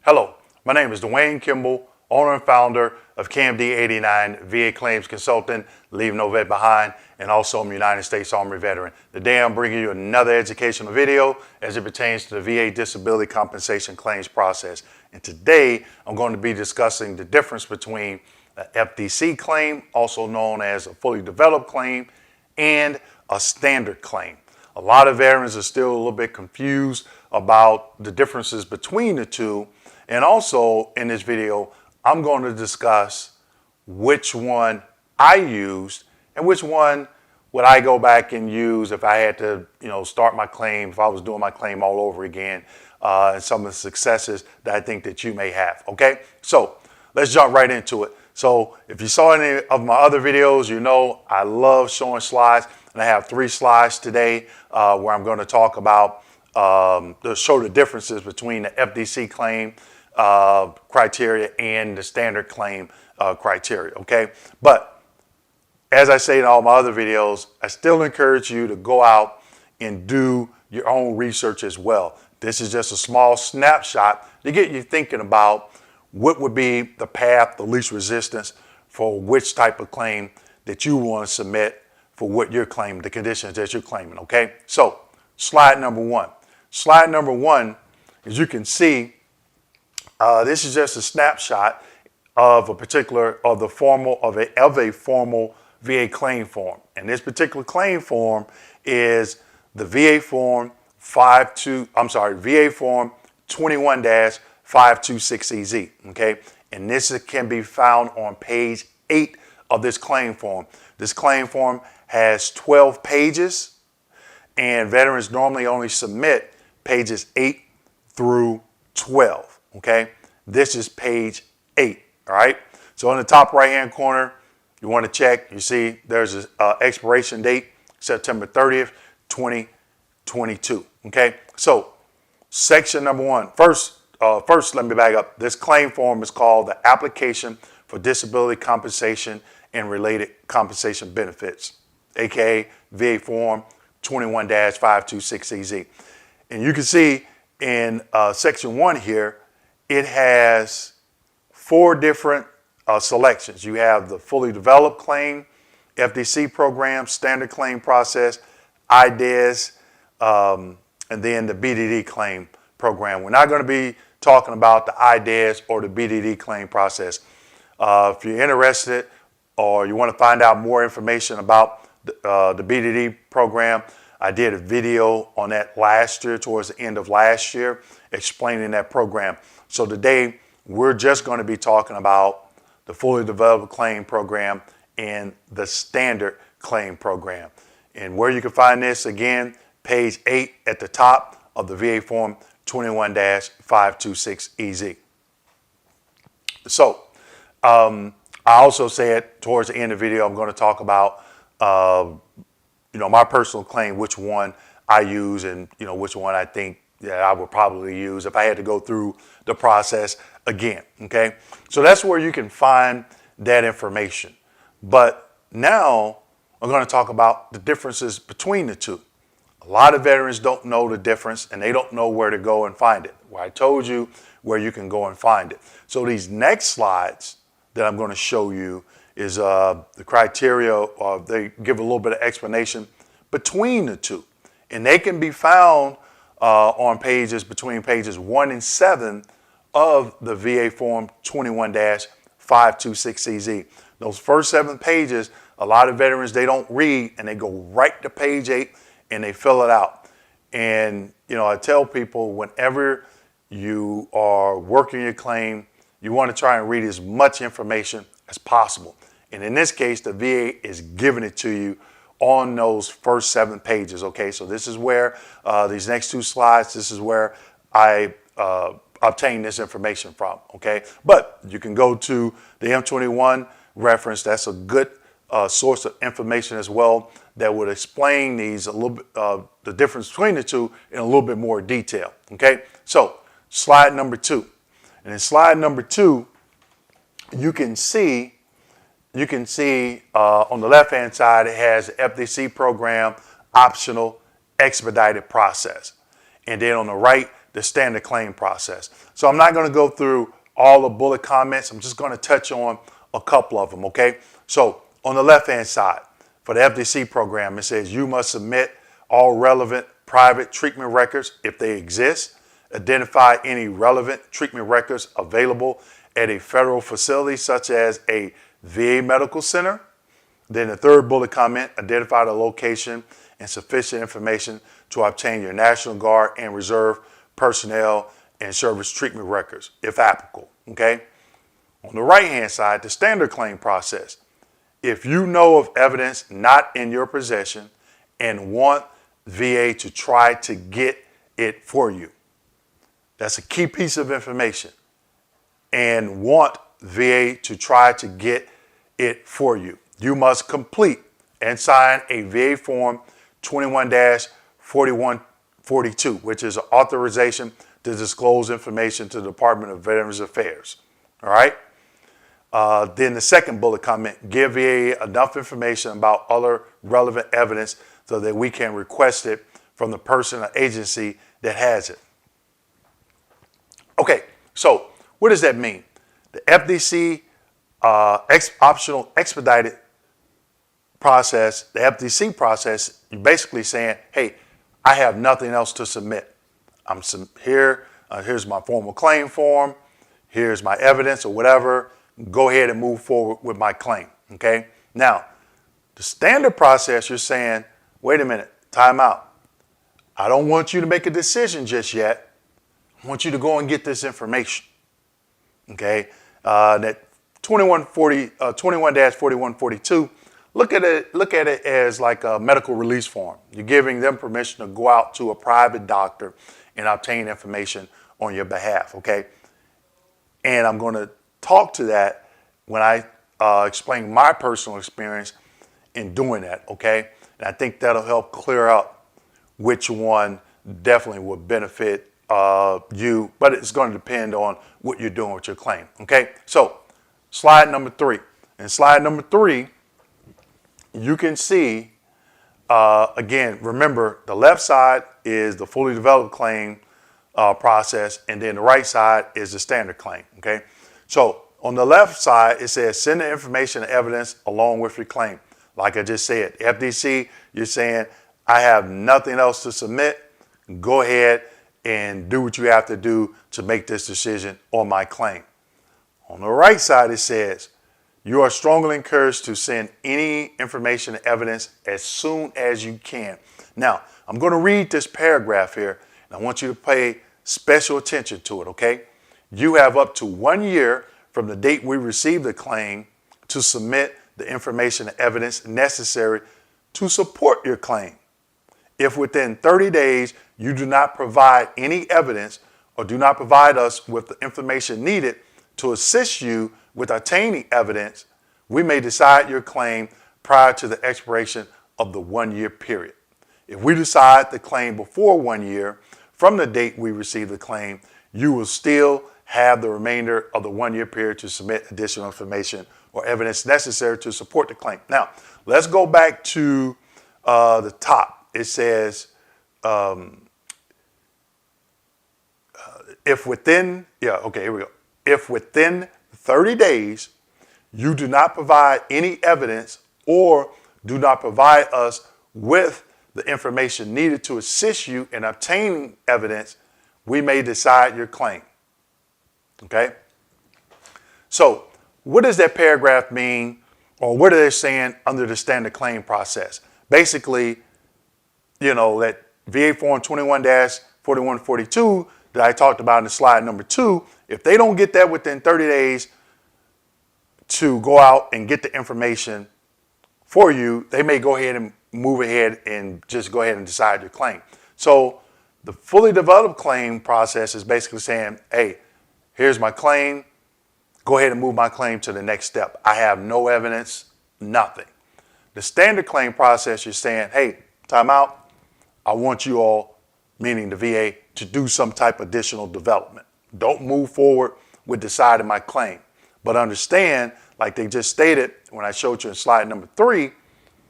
Hello, my name is Dwayne Kimball, owner and founder of KMD89 VA Claims Consultant, Leave No Vet Behind, and also I'm a United States Army veteran. Today I'm bringing you another educational video as it pertains to the VA disability compensation claims process. And today I'm going to be discussing the difference between an FDC claim, also known as a fully developed claim, and a standard claim. A lot of veterans are still a little bit confused about the differences between the two. And also in this video, I'm going to discuss which one I used and which one would I go back and use if I had to, start my claim, if I was doing my claim all over again, and some of the successes that I think that you may have. Okay, so let's jump right into it. So if you saw any of my other videos, you know I love showing slides, and I have 3 slides today where I'm going to talk about to show the differences between the FDC claim criteria and the standard claim criteria, okay? But as I say in all my other videos, I still encourage you to go out and do your own research as well. This is just a small snapshot to get you thinking about what would be the path, the least resistance for which type of claim that you want to submit for what you're claiming, the conditions that you're claiming, okay? So slide number 1. Slide number 1, as you can see, this is just a snapshot of a particular, of a formal VA claim form. And this particular claim form is the VA form VA form 21-526EZ, okay? And this can be found on page 8 of this claim form. This claim form has 12 pages, and veterans normally only submit pages 8 through 12. Okay, this is page 8. All right, so in the top right hand corner, you want to check. You see there's an expiration date, September 30th, 2022. Okay, so section number 1. First, let me back up. This claim form is called the Application for Disability Compensation and Related Compensation Benefits, aka VA Form 21-526EZ. And you can see in section 1 here, it has 4 different selections. You have the fully developed claim, FDC program, standard claim process, IDES, and then the BDD claim program. We're not going to be talking about the IDES or the BDD claim process. If you're interested or you want to find out more information about the BDD program, I did a video on that last year, towards the end of last year, explaining that program. So today, we're just going to be talking about the fully developed claim program and the standard claim program. And where you can find this, again, page 8 at the top of the VA Form 21-526EZ. So, I also said towards the end of the video, I'm going to talk about my personal claim, which one I use and, which one I think that I would probably use if I had to go through the process again, okay? So that's where you can find that information. But now I'm going to talk about the differences between the two. A lot of veterans don't know the difference and they don't know where to go and find it. Well, I told you where you can go and find it. So these next slides that I'm going to show you is the criteria, they give a little bit of explanation between the two. And they can be found on pages, between pages 1 and 7 of the VA Form 21-526EZ. Those first 7 pages, a lot of veterans, they don't read and they go right to page 8 and they fill it out. And, I tell people whenever you are working your claim, you want to try and read as much information as possible. And in this case, the VA is giving it to you on those first 7 pages, okay? So this is where these next 2 slides, this is where I obtain this information from, okay? But you can go to the M21 reference. That's a good source of information as well that would explain these a little bit, the difference between the two in a little bit more detail, okay? So slide number 2. And in slide number 2, you can see on the left-hand side, it has FDC program, optional, expedited process. And then on the right, the standard claim process. So I'm not going to go through all the bullet comments. I'm just going to touch on a couple of them, okay? So on the left-hand side, for the FDC program, it says you must submit all relevant private treatment records if they exist, identify any relevant treatment records available at a federal facility such as a VA medical center. Then the third bullet comment, identify the location and sufficient information to obtain your National Guard and Reserve personnel and service treatment records, if applicable, okay? On the right-hand side, the standard claim process. If you know of evidence not in your possession and want VA to try to get it for you, that's a key piece of information, and want VA to try to get it for you, you must complete and sign a VA Form 21-4142, which is an authorization to disclose information to the Department of Veterans Affairs. All right? Then the second bullet comment, give VA enough information about other relevant evidence so that we can request it from the person or agency that has it. Okay, so what does that mean? The FDC optional expedited process, the FDC process, you're basically saying, hey, I have nothing else to submit. I'm here, here's my formal claim form, here's my evidence or whatever, go ahead and move forward with my claim, okay? Now, the standard process, you're saying, wait a minute, time out. I don't want you to make a decision just yet. I want you to go and get this information, okay? That 21-4142, look at it as like a medical release form. You're giving them permission to go out to a private doctor and obtain information on your behalf, okay? And I'm going to talk to that when I explain my personal experience in doing that, okay? And I think that'll help clear up which one definitely would benefit you, but it's going to depend on what you're doing with your claim, okay? So slide number 3. In slide number 3, you can see, again, remember the left side is the fully developed claim process, and then the right side is the standard claim, okay? So on the left side, it says send the information and evidence along with your claim. Like I just said, FDC, you're saying, I have nothing else to submit. Go ahead and do what you have to do to make this decision on my claim. On the right side, it says, you are strongly encouraged to send any information and evidence as soon as you can. Now, I'm going to read this paragraph here, and I want you to pay special attention to it, okay? You have up to 1 year from the date we receive the claim to submit the information and evidence necessary to support your claim. If within 30 days you do not provide any evidence or do not provide us with the information needed to assist you with obtaining evidence, we may decide your claim prior to the expiration of the 1 year period. If we decide the claim before 1 year from the date we receive the claim, you will still have the remainder of the 1 year period to submit additional information or evidence necessary to support the claim. Now, let's go back to the top. It says, if within 30 days, you do not provide any evidence or do not provide us with the information needed to assist you in obtaining evidence, we may decide your claim. Okay? So what does that paragraph mean, or what are they saying under the standard claim process? Basically, you know, that VA Form 21-4142 that I talked about in slide number 2, if they don't get that within 30 days to go out and get the information for you, they may go ahead and move ahead and just go ahead and decide your claim. So the fully developed claim process is basically saying, hey, here's my claim. Go ahead and move my claim to the next step. I have no evidence, nothing. The standard claim process, you're saying, hey, time out. I want you all, meaning the VA, to do some type of additional development. Don't move forward with deciding my claim. But understand, like they just stated when I showed you in slide number 3,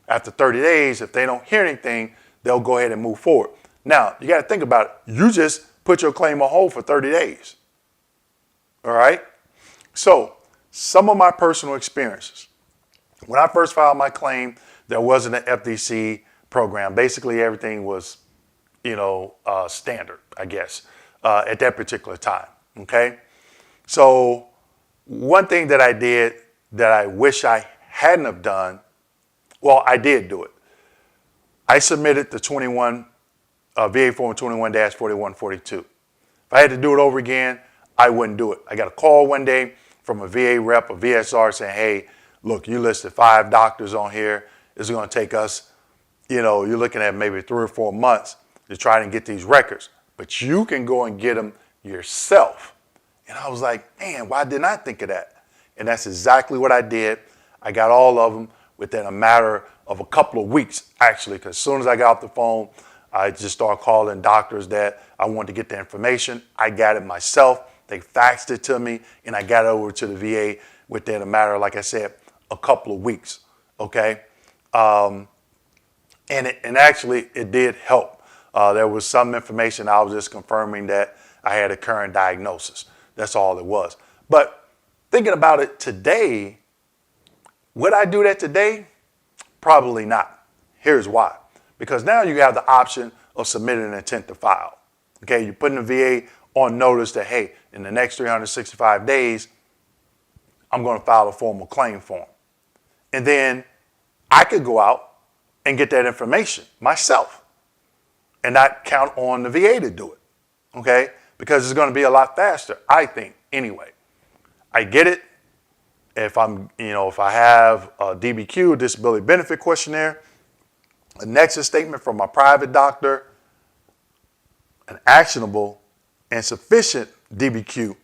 after 30 days, if they don't hear anything, they'll go ahead and move forward. Now, you got to think about it. You just put your claim on hold for 30 days. All right? So, some of my personal experiences. When I first filed my claim, there wasn't an FDC program. Basically, everything was, standard, I guess, at that particular time. Okay? So, one thing that I did that I wish I hadn't have done, well, I did do it. I submitted the VA form 21-4142. If I had to do it over again, I wouldn't do it. I got a call one day from a VA rep, a VSR, saying, hey, look, you listed 5 doctors on here. It's going to take us, you're looking at maybe 3 or 4 months to try and get these records. But you can go and get them yourself. And I was like, man, why didn't I think of that? And that's exactly what I did. I got all of them within a matter of a couple of weeks, actually, because as soon as I got off the phone, I just started calling doctors that I wanted to get the information. I got it myself. They faxed it to me, and I got it over to the VA within a matter, like I said, a couple of weeks, okay? And actually, it did help. There was some information I was just confirming that I had a current diagnosis. That's all it was. But thinking about it today, would I do that today? Probably not. Here's why. Because now you have the option of submitting an intent to file. Okay, you're putting the VA on notice that, hey, in the next 365 days, I'm going to file a formal claim form. And then I could go out and get that information myself and not count on the VA to do it. Okay, because it's going to be a lot faster, I think, anyway. I get it. If I have a DBQ, disability benefit questionnaire, a nexus statement from my private doctor, an actionable and sufficient DBQ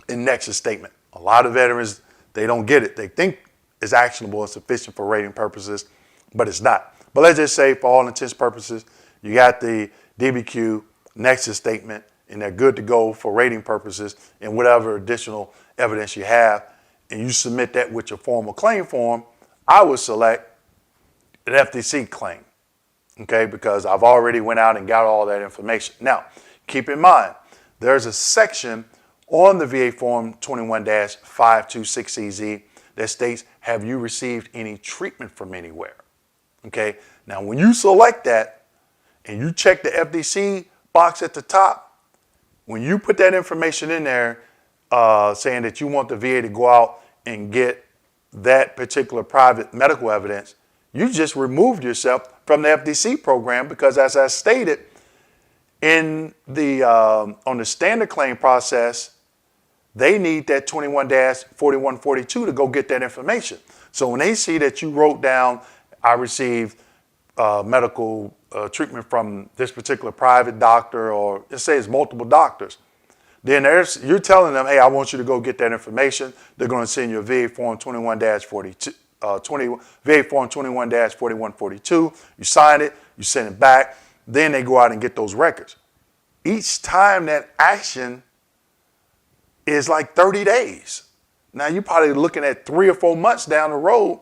and nexus statement. A lot of veterans, they don't get it. They think it's actionable and sufficient for rating purposes, but it's not. But let's just say for all intents and purposes, you got the DBQ nexus statement and they're good to go for rating purposes and whatever additional evidence you have, and you submit that with your formal claim form, I would select an FDC claim, okay, because I've already went out and got all that information. Now, keep in mind, there's a section on the VA form 21-526EZ that states, have you received any treatment from anywhere? Okay, now when you select that and you check the FDC box at the top, when you put that information in there, saying that you want the VA to go out and get that particular private medical evidence, you just removed yourself from the FDC program because, as I stated, in the on the standard claim process, they need that 21-4142 to go get that information. So when they see that you wrote down, I received medical treatment from this particular private doctor, or let's say it's multiple doctors, then you're telling them, hey, I want you to go get that information. They're going to send you a VA form 21-42, VA form 21-4142. You sign it, you send it back. Then they go out and get those records. Each time that action is like 30 days. Now you're probably looking at 3 or 4 months down the road.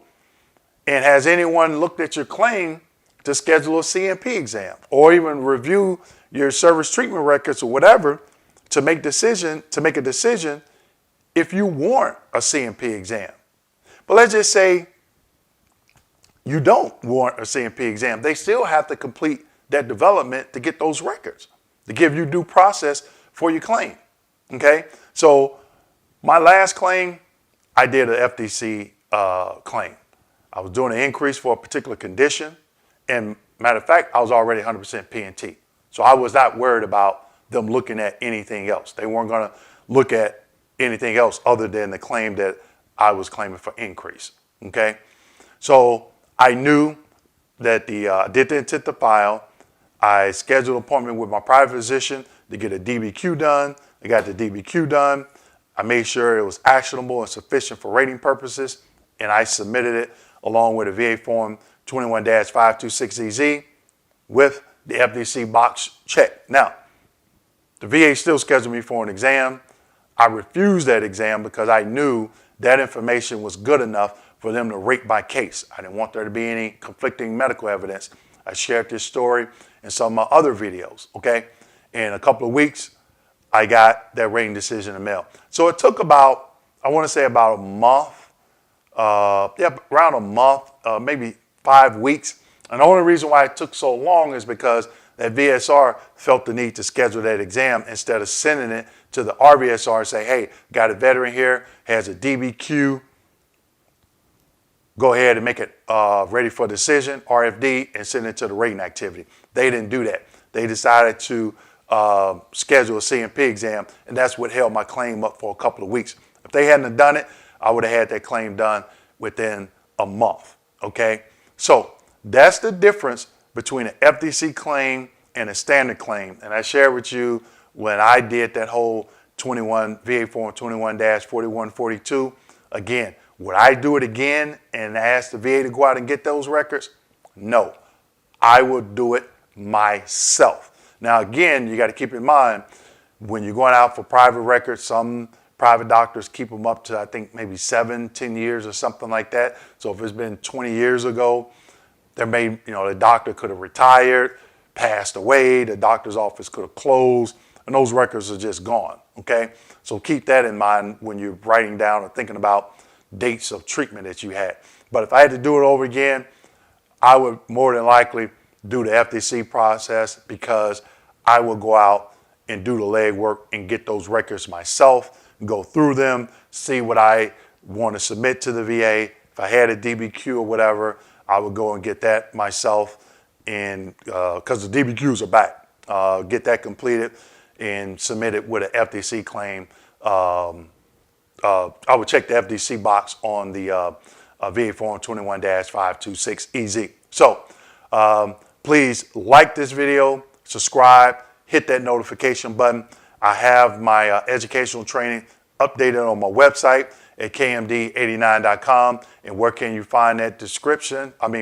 And has anyone looked at your claim to schedule a CMP exam or even review your service treatment records or whatever to make a decision if you warrant a CMP exam? But let's just say you don't warrant a CMP exam. They still have to complete that development to get those records, to give you due process for your claim. Okay? So my last claim, I did an FDC claim. I was doing an increase for a particular condition. And matter of fact, I was already 100% P&T. So I was not worried about them looking at anything else. They weren't going to look at anything else other than the claim that I was claiming for increase. Okay? So I knew that I did the intent to file. I scheduled an appointment with my private physician to get a DBQ done. I got the DBQ done. I made sure it was actionable and sufficient for rating purposes, and I submitted it along with a VA form 21-526EZ with the FDC box checked. Now, the VA still scheduled me for an exam. I refused that exam because I knew that information was good enough for them to rate my case. I didn't want there to be any conflicting medical evidence I shared this story in some of my other videos, okay? In a couple of weeks, I got that rating decision in the mail. So it took about, I want to say about a month, around a month, maybe 5 weeks. And the only reason why it took so long is because that VSR felt the need to schedule that exam instead of sending it to the RVSR and say, hey, got a veteran here, has a DBQ, go ahead and make it ready for decision, RFD, and send it to the rating activity. They didn't do that. They decided to schedule a CMP exam, and that's what held my claim up for a couple of weeks. If they hadn't done it, I would have had that claim done within a month, okay? So that's the difference between an FDC claim and a standard claim. And I shared with you when I did that whole VA form 21-4142. Again, would I do it again and ask the VA to go out and get those records? No, I would do it myself. Now, again, you got to keep in mind when you're going out for private records, some private doctors keep them up to, I think, maybe 7-10 years or something like that. So if it's been 20 years ago, there may, the doctor could have retired, passed away, the doctor's office could have closed, and those records are just gone, okay? So keep that in mind when you're writing down or thinking about dates of treatment that you had. But if I had to do it over again, I would more than likely do the FDC process because I will go out and do the legwork and get those records myself, go through them, see what I want to submit to the VA. If I had a DBQ or whatever, I would go and get that myself, and because the DBQs are back, get that completed and submit it with an FDC claim. I would check the FDC box on the VA form 21-526EZ. So please like this video, subscribe, hit that notification button. I have my educational training updated on my website at kmd89.com. And where can you find that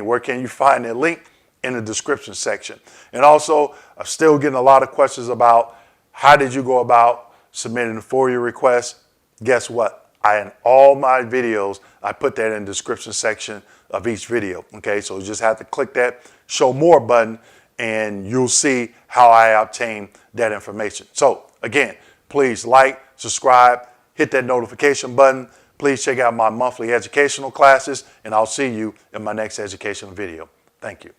where can you find that link? In the description section. And also, I'm still getting a lot of questions about how did you go about submitting a FOIA request? Guess what? In all my videos, I put that in the description section of each video. Okay, so you just have to click that show more button and you'll see how I obtain that information. So again, please like, subscribe, hit that notification button. Please check out my monthly educational classes, and I'll see you in my next educational video. Thank you.